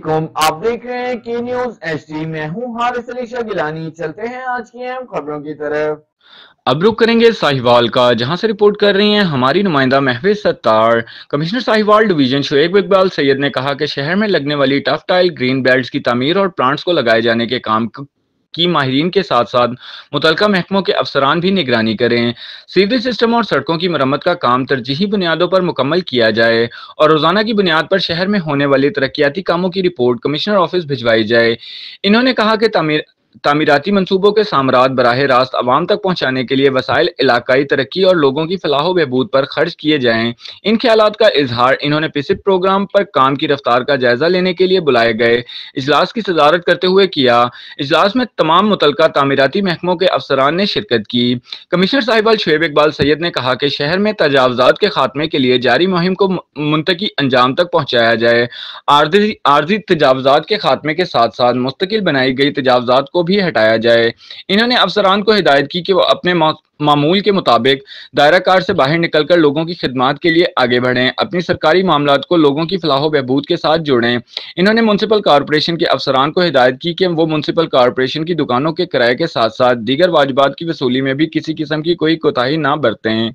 वालेकुम, आप देख रहे हैं की न्यूज एचडी। मैं हूं हारिस अली शाह गिलानी। चलते हैं आज की अहम खबरों की तरफ। अब रुख करेंगे साहिवाल का, जहां से रिपोर्ट कर रही हैं हमारी नुमाइंदा महफिज सत्तार। कमिश्नर साहिवाल डिवीजन शुएब इकबाल सैयद ने कहा कि शहर में लगने वाली टफ टाइल ग्रीन बेल्ट्स की तामीर और प्लांट्स को लगाए जाने के काम की माहिरीन के साथ साथ मुतलका महकमों के अफसरान भी निगरानी करें। सीवरेज सिस्टम और सड़कों की मरम्मत का काम तरजीही बुनियादों पर मुकम्मल किया जाए और रोजाना की बुनियाद पर शहर में होने वाले तरक्याती कामों की रिपोर्ट कमिश्नर ऑफिस भिजवाई जाए। इन्होंने कहा कि तामीराती मंसूबों के सामरात बराह रास्त आवाम तक पहुँचाने के लिए वसाइल इलाकाई तरक्की और लोगों की फलाह बहबूद पर खर्च किए जाएँ। इन ख्यालात का इजहार इन्होंने पिसिप प्रोग्राम पर काम की रफ्तार का जायजा लेने के लिए बुलाए गए इजलास की सदारत करते हुए किया। इजलास में तमाम मुतलका तामीराती महकमों के अफसरान ने शिरकत की। कमिश्नर साहिबाल शुएब इकबाल सैयद ने कहा कि शहर में तजावजात के खात्मे के लिए जारी मुहिम को मुंतकी अंजाम तक पहुँचाया जाए। आर्जी तजावजात के खात्मे के साथ साथ मुस्तकिल बनाई गई तजावजात को भी हटाया जाए। इन्होंने अफसरान को हिदायत की कि वो अपने मामूल के मुताबिक दायरा कार से बाहर निकलकर लोगों की खिदमत के लिए आगे बढ़ें, अपनी सरकारी मामलात को लोगों की फलाह बहबूद के साथ जोड़ें। इन्होंने म्यूनसिपल कॉरपोरेशन के अफसरान को हिदायत की कि वो म्यूनसिपल कॉरपोरेशन की दुकानों के किराए के साथ साथ दीगर वाजिबात की वसूली में भी किसी किस्म की कोई कोताही ना बरतें।